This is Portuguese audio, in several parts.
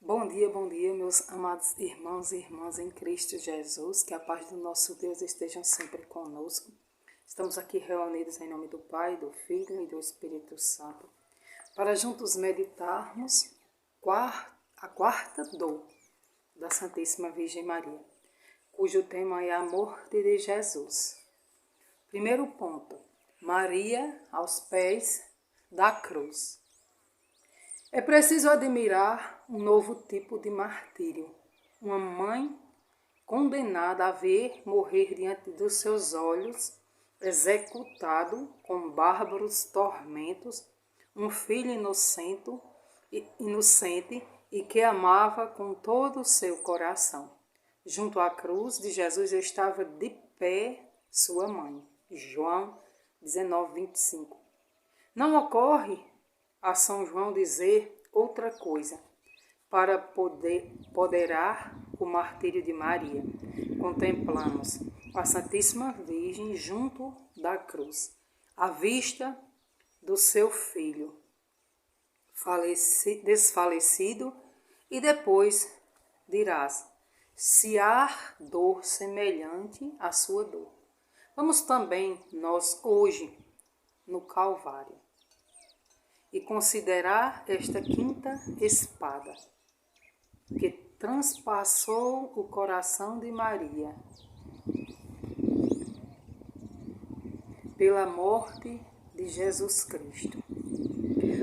Bom dia, meus amados irmãos e irmãs em Cristo Jesus, que a paz do nosso Deus esteja sempre conosco. Estamos aqui reunidos em nome do Pai, do Filho e do Espírito Santo, para juntos meditarmos a quarta dor da Santíssima Virgem Maria, cujo tema é a morte de Jesus. Primeiro ponto, Maria aos pés da cruz. É preciso admirar um novo tipo de martírio. Uma mãe condenada a ver morrer diante dos seus olhos, executado com bárbaros tormentos, um filho inocente e que amava com todo o seu coração. Junto à cruz de Jesus estava de pé sua mãe. João 19:25. Não ocorre a São João dizer outra coisa para poderar o martírio de Maria. Contemplamos a Santíssima Virgem junto da cruz, à vista do seu filho desfalecido, e depois dirás: se há dor semelhante à sua dor. Vamos também nós hoje no Calvário e considerar esta quinta espada que transpassou o coração de Maria pela morte de Jesus Cristo.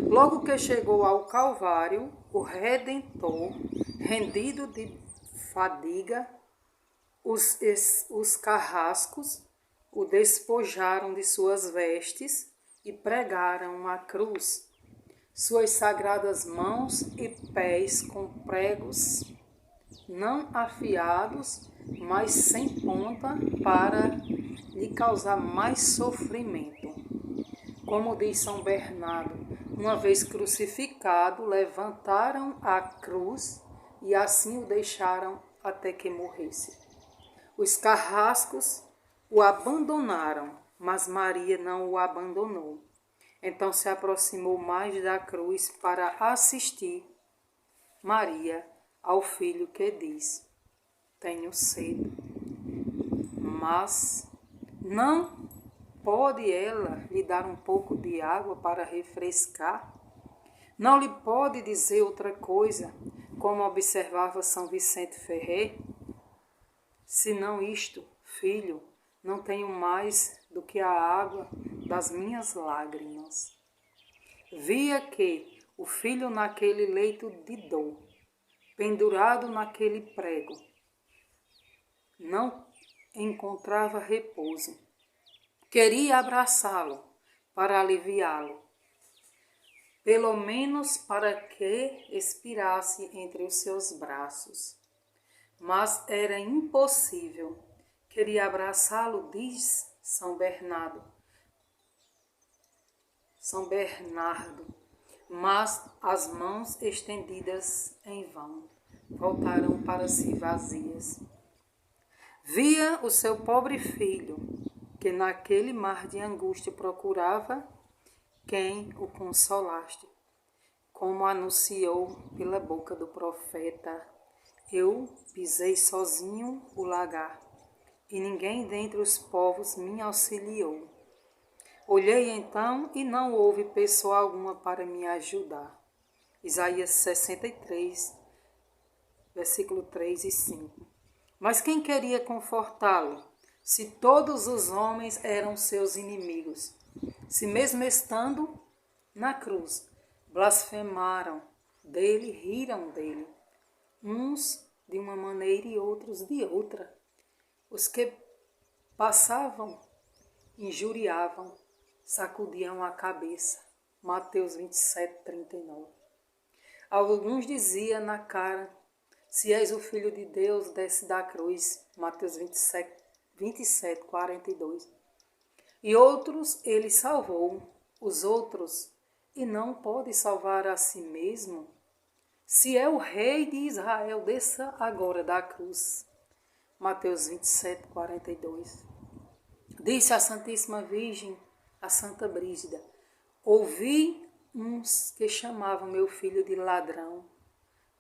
Logo que chegou ao Calvário, o Redentor, rendido de fadiga, os carrascos o despojaram de suas vestes e pregaram a cruz. Suas sagradas mãos e pés com pregos não afiados, mas sem ponta, para lhe causar mais sofrimento. Como diz São Bernardo, uma vez crucificado, levantaram a cruz e assim o deixaram até que morresse. Os carrascos o abandonaram, mas Maria não o abandonou. Então se aproximou mais da cruz para assistir Maria ao filho que diz: tenho sede. Mas não pode ela lhe dar um pouco de água para refrescar? Não lhe pode dizer outra coisa, como observava São Vicente Ferrer? Senão isto, filho, não tenho mais do que a água das minhas lágrimas. Via que o filho naquele leito de dor, pendurado naquele prego, não encontrava repouso. Queria abraçá-lo para aliviá-lo, pelo menos para que expirasse entre os seus braços. Mas era impossível. Queria abraçá-lo, diz São Bernardo, mas as mãos estendidas em vão voltaram para si vazias. Via o seu pobre filho, que naquele mar de angústia procurava quem o consolaste, como anunciou pela boca do profeta: eu pisei sozinho o lagar, e ninguém dentre os povos me auxiliou. Olhei então e não houve pessoa alguma para me ajudar. Isaías 63, versículo 3 e 5. Mas quem queria confortá-lo, se todos os homens eram seus inimigos? Se mesmo estando na cruz, blasfemaram dele, riram dele, uns de uma maneira e outros de outra. Os que passavam injuriavam, sacudiam a cabeça. Mateus 27:39. Alguns diziam na cara: se és o Filho de Deus, desce da cruz. Mateus 27:42. E outros ele salvou, os outros, e não pode salvar a si mesmo. Se é o Rei de Israel, desça agora da cruz. Mateus 27:42. Disse a Santíssima Virgem, a Santa Brígida: ouvi uns que chamavam meu filho de ladrão,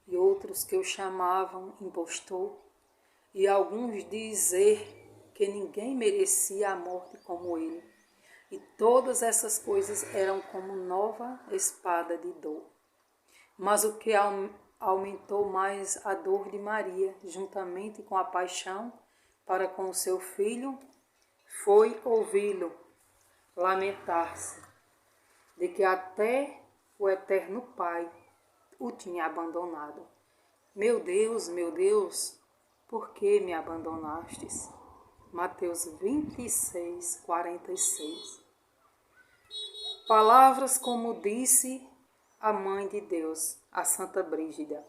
e outros que o chamavam impostor, e alguns dizer que ninguém merecia a morte como ele. E todas essas coisas eram como nova espada de dor. Mas o que aumentou mais a dor de Maria, juntamente com a paixão para com o seu filho, foi ouvi-lo lamentar-se de que até o eterno Pai o tinha abandonado. Meu Deus, por que me abandonastes? Mateus 26, 46. Palavras como disse a Mãe de Deus, a Santa Brígida,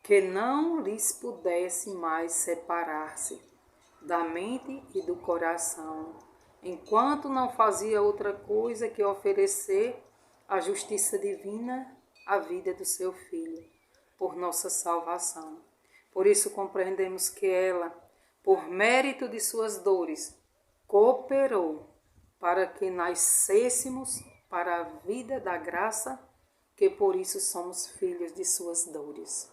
que não lhes pudesse mais separar-se da mente e do coração, enquanto não fazia outra coisa que oferecer a justiça divina à vida do seu Filho, por nossa salvação. Por isso compreendemos que ela, por mérito de suas dores, cooperou para que nascêssemos para a vida da graça, que por isso somos filhos de suas dores.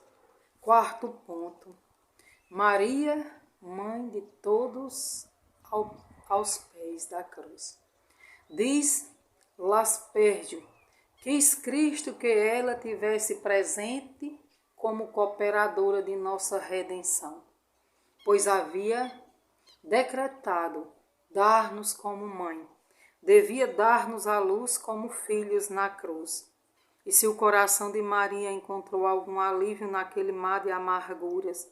Quarto ponto. Maria, mãe de todos, aos pés da cruz. Diz Laspérgio, quis Cristo que ela tivesse presente como cooperadora de nossa redenção, pois havia decretado dar-nos como mãe, devia dar-nos a luz como filhos na cruz. E se o coração de Maria encontrou algum alívio naquele mar de amarguras,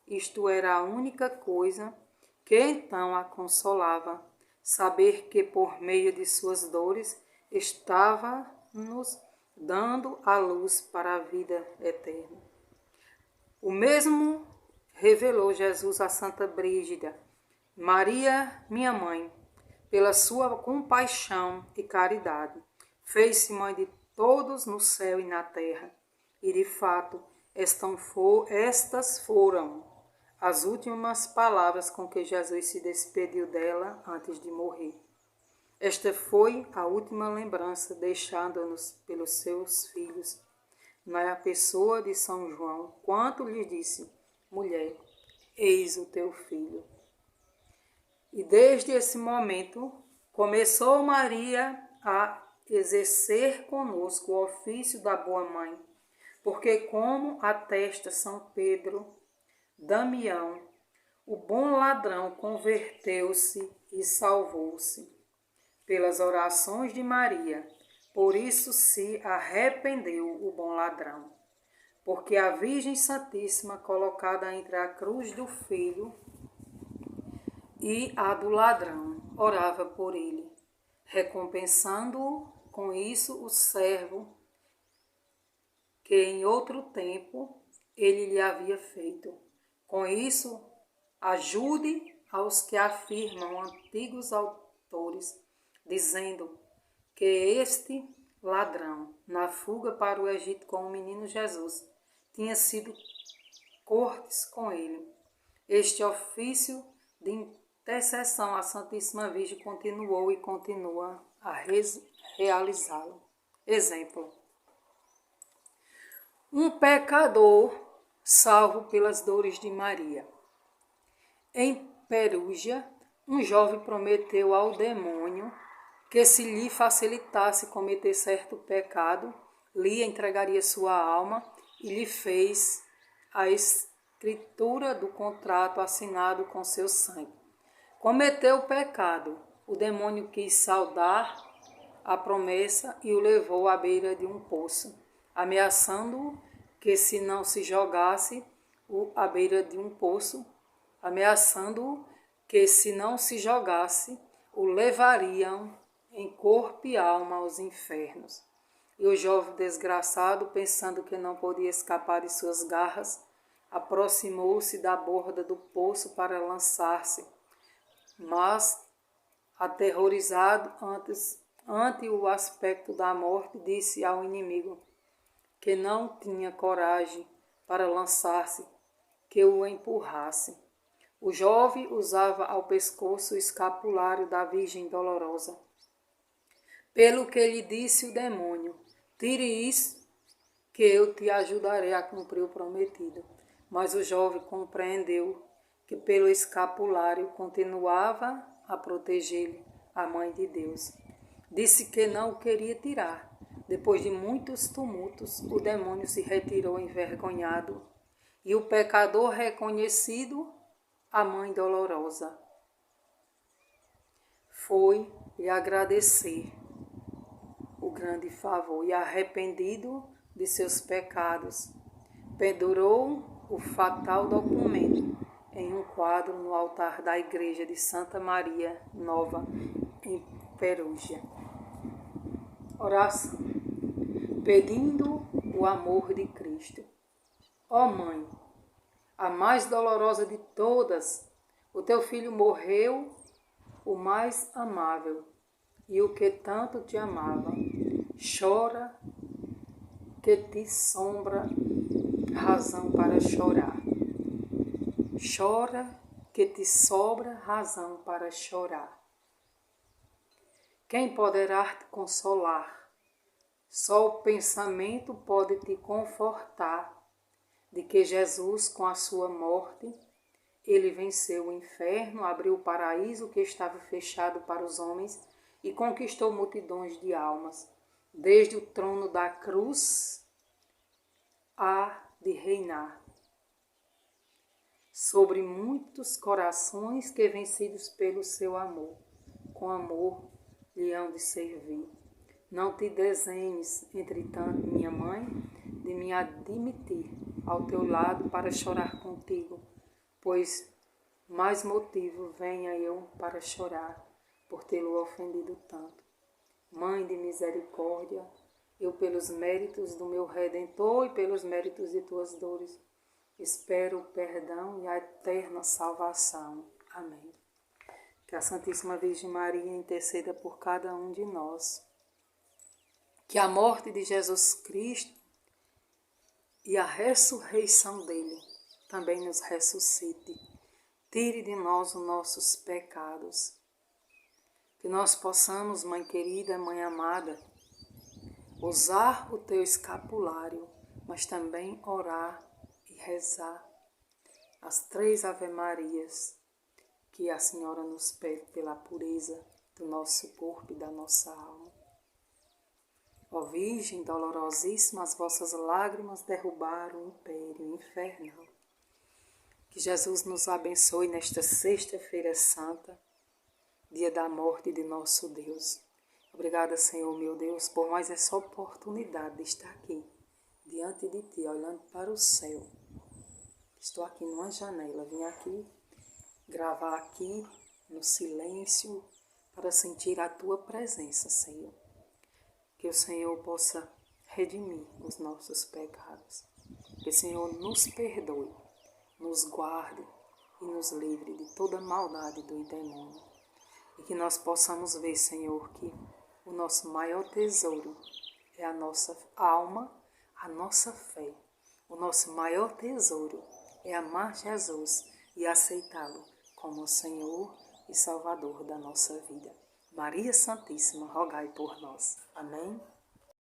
isto era a única coisa que então a consolava, saber que por meio de suas dores estava nos dando a luz para a vida eterna. O mesmo revelou Jesus a Santa Brígida, Maria, minha mãe, pela sua compaixão e caridade, fez-se mãe de todos no céu e na terra. E de fato, estas foram as últimas palavras com que Jesus se despediu dela antes de morrer. Esta foi a última lembrança deixada-nos pelos seus filhos, na pessoa de São João, quando lhe disse: mulher, eis o teu filho. E desde esse momento começou Maria a exercer conosco o ofício da boa mãe, porque como atesta São Pedro, Damião, o bom ladrão converteu-se e salvou-se pelas orações de Maria. Por isso se arrependeu o bom ladrão, porque a Virgem Santíssima, colocada entre a cruz do Filho e a do ladrão, orava por ele, recompensando-o com isso o servo que em outro tempo ele lhe havia feito. Com isso, ajude aos que afirmam antigos autores, dizendo que este ladrão, na fuga para o Egito com o menino Jesus, tinha sido cortes com ele. Este ofício de intercessão à Santíssima Virgem continuou e continua a realizá-lo. Exemplo: um pecador salvo pelas dores de Maria. Em Perúgia, um jovem prometeu ao demônio que, se lhe facilitasse cometer certo pecado, lhe entregaria sua alma e lhe fez a escritura do contrato assinado com seu sangue. Cometeu o pecado. O demônio quis saldar a promessa e o levou à beira de um poço, ameaçando-o que se não se jogasse à beira de um poço, o levariam em corpo e alma aos infernos. E o jovem desgraçado, pensando que não podia escapar de suas garras, aproximou-se da borda do poço para lançar-se, mas, aterrorizado ante o aspecto da morte, disse ao inimigo que não tinha coragem para lançar-se, que o empurrasse. O jovem usava ao pescoço o escapulário da Virgem Dolorosa. Pelo que lhe disse o demônio: tire isso, que eu te ajudarei a cumprir o prometido. Mas o jovem compreendeu que pelo escapulário continuava a proteger-lhe a mãe de Deus. Disse que não o queria tirar. Depois de muitos tumultos, o demônio se retirou envergonhado e o pecador reconhecido, a mãe dolorosa, foi lhe agradecer o grande favor e, arrependido de seus pecados, pendurou o fatal documento em um quadro no altar da igreja de Santa Maria Nova, em Perugia. Oração. Pedindo o amor de Cristo. Ó Mãe, a mais dolorosa de todas, o teu filho morreu, o mais amável, e o que tanto te amava. Chora, que te sobra razão para chorar. Chora, que te sobra razão para chorar. Quem poderá te consolar? Só o pensamento pode te confortar de que Jesus, com a sua morte, ele venceu o inferno, abriu o paraíso que estava fechado para os homens e conquistou multidões de almas. Desde o trono da cruz há de reinar sobre muitos corações que, vencidos pelo seu amor, com amor lhe hão de servir. Não te desenhes, entretanto, minha mãe, de me admitir ao teu lado para chorar contigo, pois mais motivo venha eu para chorar por tê-lo ofendido tanto. Mãe de misericórdia, eu pelos méritos do meu Redentor e pelos méritos de tuas dores, espero o perdão e a eterna salvação. Amém. Que a Santíssima Virgem Maria interceda por cada um de nós. Que a morte de Jesus Cristo e a ressurreição dele também nos ressuscite. Tire de nós os nossos pecados. Que nós possamos, Mãe querida, Mãe amada, usar o teu escapulário, mas também orar e rezar as 3 Ave-Marias que a Senhora nos pede pela pureza do nosso corpo e da nossa alma. Ó Virgem dolorosíssima, as vossas lágrimas derrubaram o império infernal. Que Jesus nos abençoe nesta sexta-feira santa, dia da morte de nosso Deus. Obrigada, Senhor, meu Deus, por mais essa oportunidade de estar aqui, diante de Ti, olhando para o céu. Estou aqui numa janela, vim aqui gravar aqui no silêncio para sentir a Tua presença, Senhor. Que o Senhor possa redimir os nossos pecados. Que o Senhor nos perdoe, nos guarde e nos livre de toda maldade do demônio. E que nós possamos ver, Senhor, que o nosso maior tesouro é a nossa alma, a nossa fé. O nosso maior tesouro é amar Jesus e aceitá-lo como Senhor e Salvador da nossa vida. Maria Santíssima, rogai por nós. Amém?